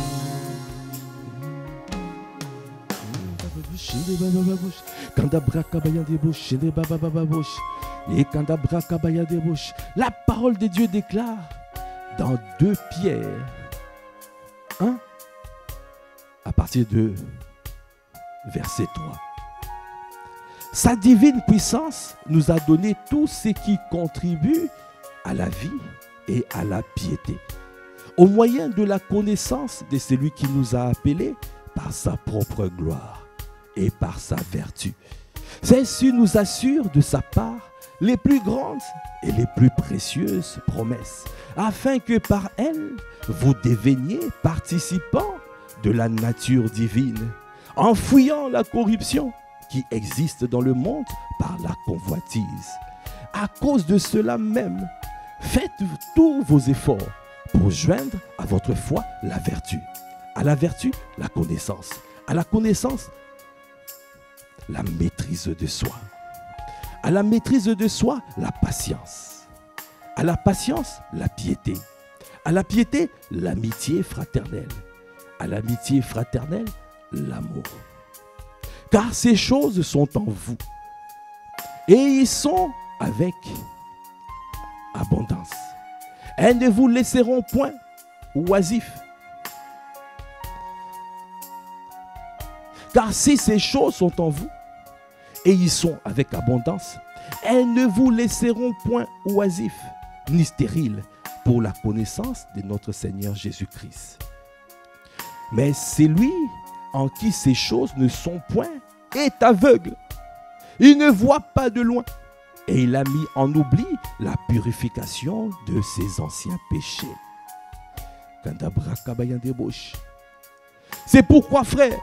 La parole de Dieu déclare dans 2 Pierre 1 à partir de verset 3. Sa divine puissance nous a donné tout ce qui contribue à la vie et à la piété, au moyen de la connaissance de celui qui nous a appelés par sa propre gloire et par sa vertu. Celle-ci nous assure de sa part les plus grandes et les plus précieuses promesses, afin que par elles, vous deveniez participants de la nature divine, en fuyant la corruption qui existe dans le monde par la convoitise. À cause de cela même, faites tous vos efforts pour joindre à votre foi la vertu, à la vertu la connaissance, à la connaissance la maîtrise de soi, à la maîtrise de soi la patience, à la patience la piété, à la piété l'amitié fraternelle, à l'amitié fraternelle l'amour. Car ces choses sont en vous et ils sont avec abondance. Elles ne vous laisseront point oisifs. Car si ces choses sont en vous et ils sont avec abondance, elles ne vous laisseront point oisifs ni stériles pour la connaissance de notre Seigneur Jésus-Christ. Mais c'est lui en qui ces choses ne sont point est aveugle. Il ne voit pas de loin et il a mis en oubli la purification de ses anciens péchés. C'est pourquoi, frère,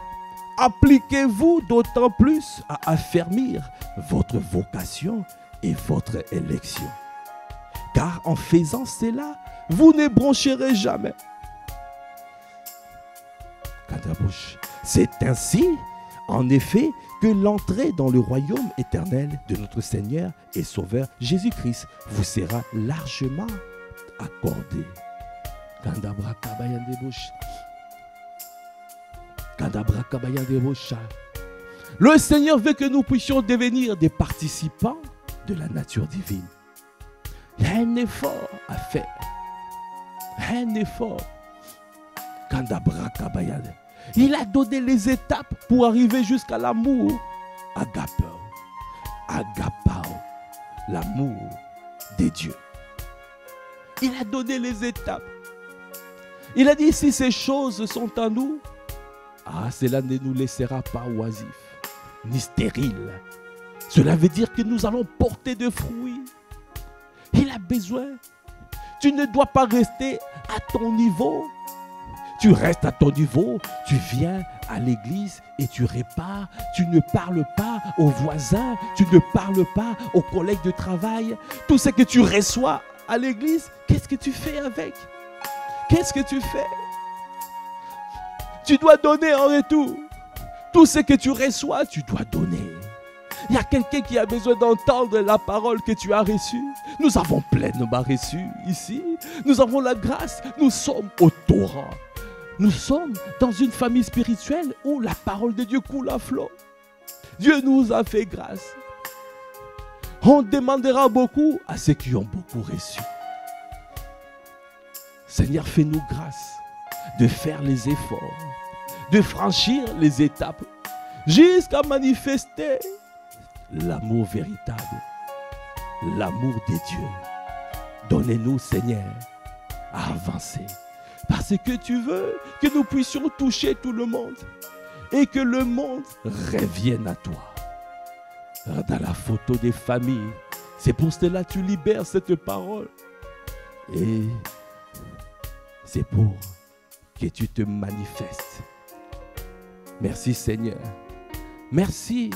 appliquez-vous d'autant plus à affermir votre vocation et votre élection. Car en faisant cela, vous ne broncherez jamais. C'est ainsi, en effet, que l'entrée dans le royaume éternel de notre Seigneur et Sauveur Jésus-Christ vous sera largement accordée. Le Seigneur veut que nous puissions devenir des participants de la nature divine. Il y a un effort à faire. Un effort. Il a donné les étapes pour arriver jusqu'à l'amour. Agapao. Agapao. L'amour des dieux. Il a donné les étapes. Il a dit, si ces choses sont en nous, cela ne nous laissera pas oisifs, ni stériles. Cela veut dire que nous allons porter de fruits. Il a besoin. Tu ne dois pas rester à ton niveau. Tu restes à ton niveau, tu viens à l'église et tu répares. Tu ne parles pas aux voisins, tu ne parles pas aux collègues de travail. Tout ce que tu reçois à l'église, qu'est-ce que tu fais avec? Qu'est-ce que tu fais? Tu dois donner en retour. Tout ce que tu reçois, tu dois donner. Il y a quelqu'un qui a besoin d'entendre la parole que tu as reçue. Nous avons pleinement reçu ici. Nous avons la grâce. Nous sommes au torrent. Nous sommes dans une famille spirituelle où la parole de Dieu coule à flot. Dieu nous a fait grâce. On demandera beaucoup à ceux qui ont beaucoup reçu. Seigneur, fais-nous grâce de faire les efforts, de franchir les étapes jusqu'à manifester l'amour véritable, l'amour des dieux. Donnez-nous, Seigneur, à avancer. Parce que tu veux que nous puissions toucher tout le monde et que le monde revienne à toi. Dans la photo des familles, c'est pour cela que tu libères cette parole. Et c'est pour que tu te manifestes. Merci Seigneur. Merci.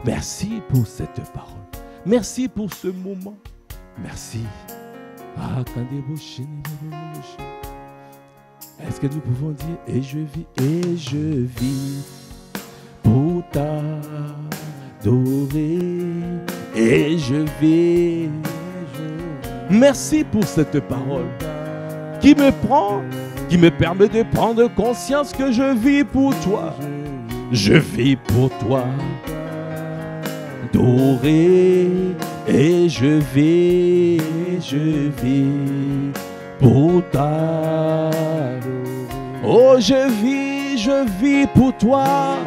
Merci pour cette parole. Merci pour ce moment. Merci. Est-ce que nous pouvons dire et je vis pour t'adorer et je vis. Merci pour cette parole qui me permet de prendre conscience que je vis pour toi. Je vis pour toi. Adorer et je vis pour ta. Oh, je vis pour toi.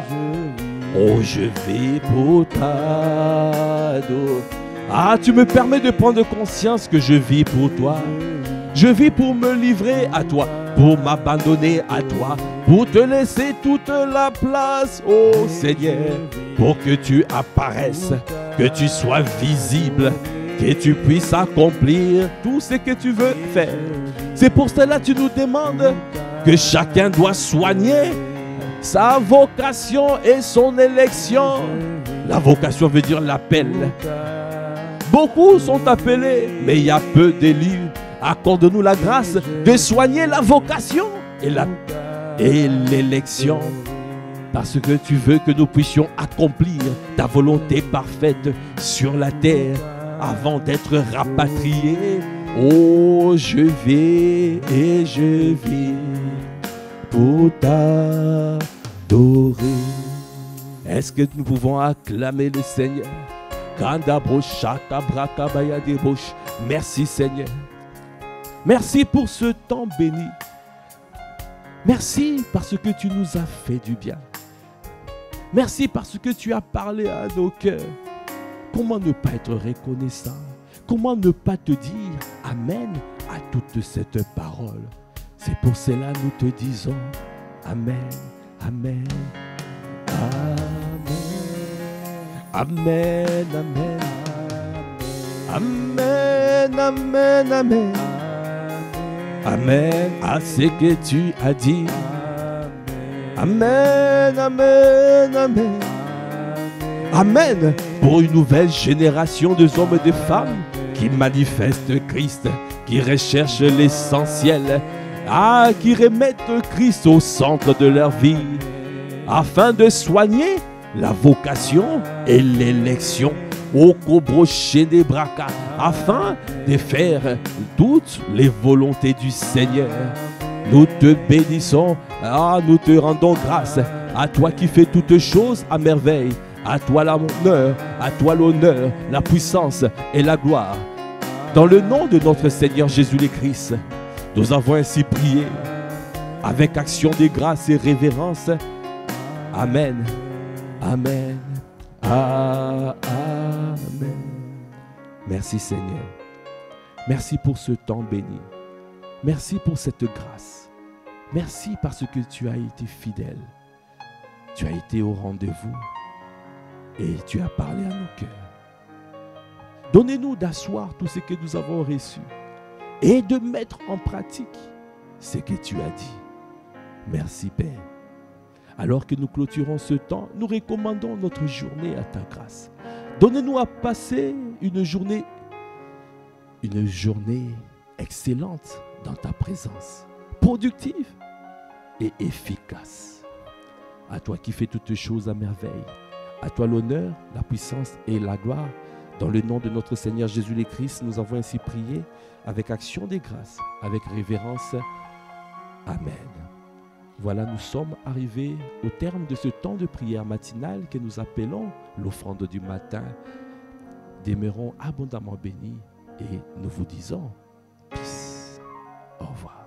Oh, je vis pour ta. Tu me permets de prendre conscience que je vis pour toi. Je vis pour me livrer à toi, pour m'abandonner à toi, pour te laisser toute la place, oh Seigneur, pour que tu apparaisses, que tu sois visible, que tu puisses accomplir tout ce que tu veux faire. C'est pour cela que tu nous demandes que chacun doit soigner sa vocation et son élection. La vocation veut dire l'appel. Beaucoup sont appelés, mais il y a peu d'élus. Accorde-nous la grâce de soigner la vocation et l'élection. Parce que tu veux que nous puissions accomplir ta volonté parfaite sur la terre avant d'être rapatriés. Oh, je vais et je vis pour t'adorer. Est-ce que nous pouvons acclamer le Seigneur? Merci Seigneur. Merci pour ce temps béni. Merci parce que tu nous as fait du bien. Merci parce que tu as parlé à nos cœurs. Comment ne pas être reconnaissant? Comment ne pas te dire Amen à toute cette parole? C'est pour cela que nous te disons Amen, Amen, Amen, Amen, Amen, Amen, Amen. Amen à ce que tu as dit. Amen, amen, amen. Amen pour une nouvelle génération de hommes et de femmes qui manifestent Christ, qui recherchent l'essentiel, qui remettent Christ au centre de leur vie, afin de soigner la vocation et l'élection au cobroché des bracas, afin de faire toutes les volontés du Seigneur. Nous te bénissons, nous te rendons grâce, à toi qui fais toutes choses à merveille. À toi l'honneur, la puissance et la gloire. Dans le nom de notre Seigneur Jésus le Christ, nous avons ainsi prié avec action de grâce et révérence. Amen. Amen. Amen. Merci Seigneur. Merci pour ce temps béni. Merci pour cette grâce. Merci parce que tu as été fidèle. Tu as été au rendez-vous. Et tu as parlé à nos cœurs. Donnez-nous d'asseoir tout ce que nous avons reçu et de mettre en pratique ce que tu as dit. Merci Père. Alors que nous clôturons ce temps, nous recommandons notre journée à ta grâce. Donne-nous à passer une journée excellente dans ta présence, productive et efficace. À toi qui fais toutes choses à merveille. À toi l'honneur, la puissance et la gloire. Dans le nom de notre Seigneur Jésus le Christ, nous avons ainsi prié avec action des grâces, avec révérence. Amen. Voilà, nous sommes arrivés au terme de ce temps de prière matinale que nous appelons l'offrande du matin. Demeurons abondamment bénis et nous vous disons peace. Au revoir.